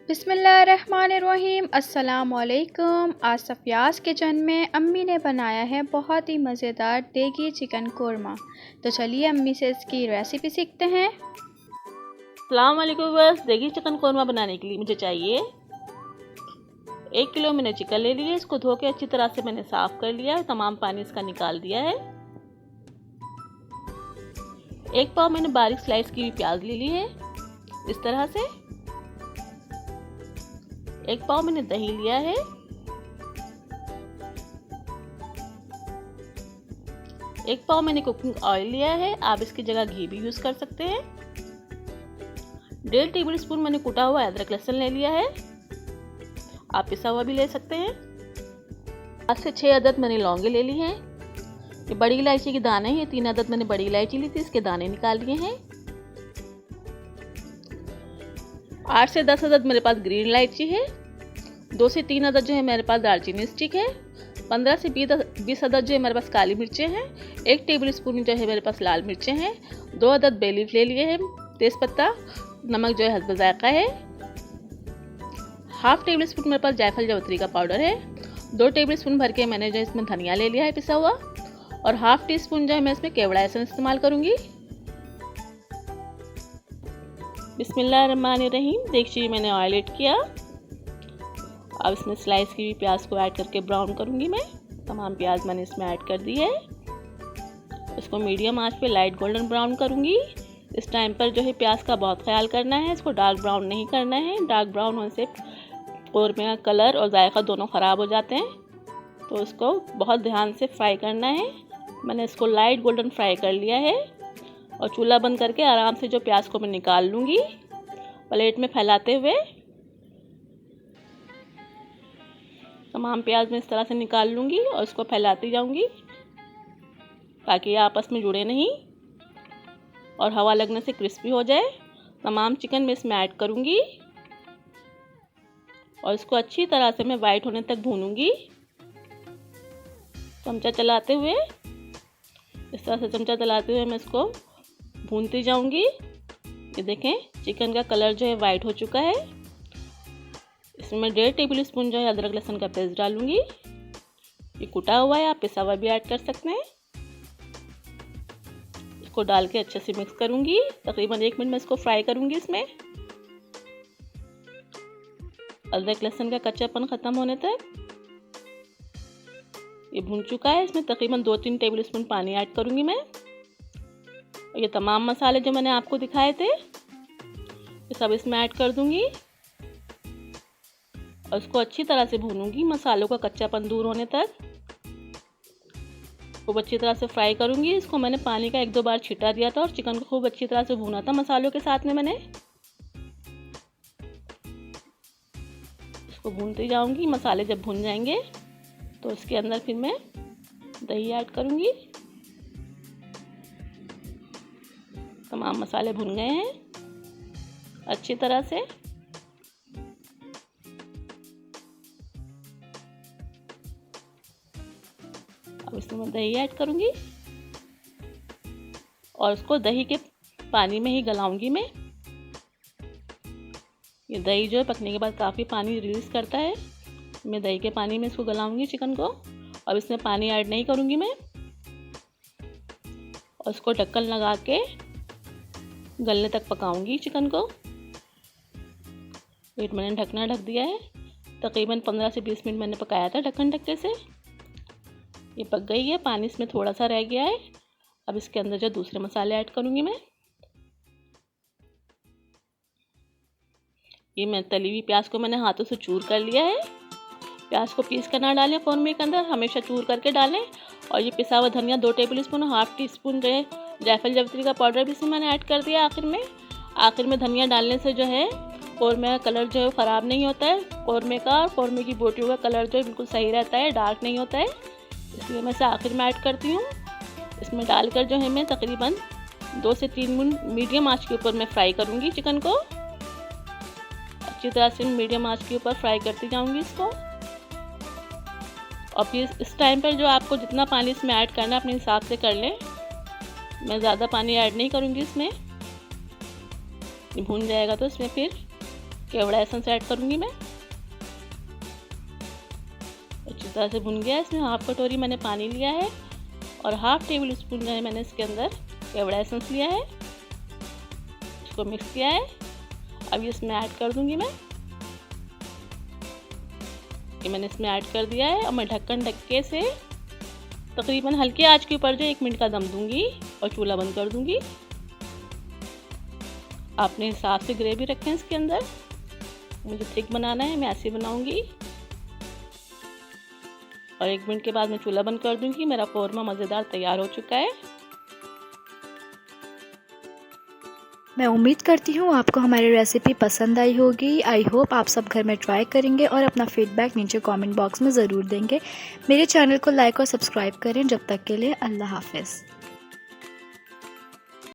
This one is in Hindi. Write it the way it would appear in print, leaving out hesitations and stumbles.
बिस्मिल्लाहिर्रहमानिर्रहीम। अस्सलामुअलैकुम। आज सफ़ियाज़ किचन में अम्मी ने बनाया है बहुत ही मज़ेदार देगी चिकन कोरमा। तो चलिए अम्मी से इसकी रेसिपी सीखते हैं। अस्सलाम वालेकुम। बस देगी चिकन कोरमा बनाने के लिए मुझे चाहिए 1 किलो मैंने चिकन ले लिया। इसको धो के अच्छी तरह से मैंने साफ़ कर लिया है, तमाम पानी इसका निकाल दिया है। 1 पाव मैंने बारीक स्लाइस की हुई प्याज ले ली है इस तरह से। 1 पाव मैंने दही लिया है। 1 पाव मैंने कुकिंग ऑयल लिया है, आप इसकी जगह घी भी यूज़ कर सकते हैं। 1.5 टेबल स्पून मैंने कुटा हुआ अदरक लहसुन ले लिया है, आप पिसा हुआ भी ले सकते हैं। 5 से 6 अदद मैंने लौंगे ले ली हैं। ये बड़ी इलायची के दाने हैं, 3 अदद मैंने बड़ी इलायची ली थी, इसके दाने निकाल लिए हैं। 8 से 10 अदद मेरे पास ग्रीन इलायची है। 2 से 3 अदद जो है मेरे पास दालचीनी स्टिक है। 15 से 20 अदद जो है मेरे पास काली मिर्चें हैं। 1 टेबल स्पून जो है मेरे पास लाल मिर्चें हैं। 2 अदद बे लीफ ले लिए हैं। तेज़पत्ता, नमक जो है हस्ब जायका है। 1/2 टेबल स्पून मेरे पास जायफल जावित्री का पाउडर है। 2 टेबल स्पून भर के मैंने जो इसमें धनिया ले लिया है पिसा हुआ, और 1/2 टी स्पून जो है मैं इसमें केवड़ा एसेंस इस्तेमाल करूँगी। बिस्मिल्लाहिर्रहमानिर्रहीम। देखिए मैंने ऑयल ऐड किया। अब इसमें स्लाइस की हुई प्याज को ऐड करके ब्राउन करूँगी मैं। तमाम प्याज मैंने इसमें ऐड कर दी है। इसको मीडियम आंच पे लाइट गोल्डन ब्राउन करूँगी। इस टाइम पर जो है प्याज का बहुत ख्याल करना है, इसको डार्क ब्राउन नहीं करना है। डार्क ब्राउन होने से कोरमे का कलर और जायका दोनों ख़राब हो जाते हैं, तो इसको बहुत ध्यान से फ्राई करना है। मैंने इसको लाइट गोल्डन फ्राई कर लिया है, और चूल्हा बंद करके आराम से जो प्याज को मैं निकाल लूँगी प्लेट में फैलाते हुए। तमाम प्याज मैं इस तरह से निकाल लूँगी और इसको फैलाती जाऊँगी ताकि ये आपस में जुड़े नहीं और हवा लगने से क्रिस्पी हो जाए। तमाम चिकन मैं इसमें ऐड करूँगी और इसको अच्छी तरह से मैं वाइट होने तक भूनूँगी। चमचा चलाते हुए, इस तरह से चमचा चलाते हुए मैं इसको भूनती जाऊँगी। ये देखें चिकन का कलर जो है वाइट हो चुका है। इसमें मैं 1.5 टेबल स्पून जो है अदरक लहसुन का पेस्ट डालूँगी। ये कुटा हुआ है, आप पिसा हुआ भी ऐड कर सकते हैं। इसको डाल के अच्छे से मिक्स करूँगी। तकरीबन 1 मिनट में इसको फ्राई करूँगी। इसमें अदरक लहसुन का कच्चापन ख़त्म होने तक ये भून चुका है। इसमें तकरीबन 2-3 टेबल स्पून पानी ऐड करूँगी मैं। ये तमाम मसाले जो मैंने आपको दिखाए थे ये सब इसमें ऐड कर दूँगी और इसको अच्छी तरह से भूनूँगी मसालों का कच्चापन दूर होने तक। खूब अच्छी तरह से फ्राई करूँगी। इसको मैंने पानी का 1-2 बार छिटा दिया था और चिकन को खूब अच्छी तरह से भूना था मसालों के साथ में। मैंने इसको भूनती जाऊँगी। मसाले जब भून जाएंगे तो इसके अंदर फिर मैं दही ऐड करूँगी। तमाम मसाले भुन गए हैं अच्छी तरह से। अब इसमें मैं दही ऐड करूँगी और इसको दही के पानी में ही गलाऊंगी मैं। ये दही जो है पकने के बाद काफ़ी पानी रिलीज़ करता है। मैं दही के पानी में इसको गलाऊंगी चिकन को। अब इसमें पानी ऐड नहीं करूँगी मैं, और इसको ढक्कन लगा के गलने तक पकाऊंगी चिकन को। वेट मैंने ढकना ढक दिया है। तकरीबन 15 से 20 मिनट मैंने पकाया था ढक्कन ढक्के से। ये पक गई है, पानी इसमें थोड़ा सा रह गया है। अब इसके अंदर जो दूसरे मसाले ऐड करूँगी मैं। ये मैं तली हुई प्याज को मैंने हाथों से चूर कर लिया है। प्याज को पीस कर ना डालें कोरमे के अंदर, हमेशा चूर करके डालें। और ये पिसा हुआ धनिया 2 टेबल स्पून और 1/2 टी स्पून जो है जायफल जावित्री का पाउडर भी इसमें मैंने ऐड कर दिया आखिर में धनिया डालने से जो है कोरमे का कलर जो है ख़राब नहीं होता है। कोरमे का और कोरमे की बोटियों का कलर जो है बिल्कुल सही रहता है, डार्क नहीं होता है, इसलिए मैं इसे आखिर में ऐड करती हूँ। इसमें डालकर जो है मैं तकरीबन 2 से 3 मिनट मीडियम आंच के ऊपर मैं फ्राई करूँगी चिकन को। अच्छी तरह से मीडियम आंच के ऊपर फ्राई करती जाऊँगी इसको। और फिर इस टाइम पर जो आपको जितना पानी इसमें ऐड करना है अपने हिसाब से कर लें। मैं ज़्यादा पानी ऐड नहीं करूँगी इसमें, ये भून जाएगा तो इसमें फिर केवड़ा एसेंस ऐड करूँगी मैं। अच्छी तरह से भुन गया है। इसमें हाफ कटोरी मैंने पानी लिया है और हाफ टेबल स्पून जो है मैंने इसके अंदर केवड़ा एसेंस लिया है। इसको मिक्स किया है। अब ये इसमें ऐड कर दूंगी मैं। ये मैंने इसमें ऐड कर दिया है और मैं ढक्कन ढक्के से तकरीबन हल्की आंच के ऊपर जो 1 मिनट का दम दूंगी और चूल्हा बंद कर दूंगी। अपने हिसाब से ग्रेवी रखें इसके अंदर। मुझे थिक बनाना है, मैं ऐसे बनाऊंगी। और 1 मिनट के बाद मैं चूल्हा बंद कर दूंगी। मेरा कौरमा मज़ेदार तैयार हो चुका है। मैं उम्मीद करती हूँ आपको हमारी रेसिपी पसंद आई होगी। आई होप आप सब घर में ट्राई करेंगे और अपना फीडबैक नीचे कमेंट बॉक्स में ज़रूर देंगे। मेरे चैनल को लाइक और सब्सक्राइब करें। जब तक के लिए अल्लाह हाफ़िज़।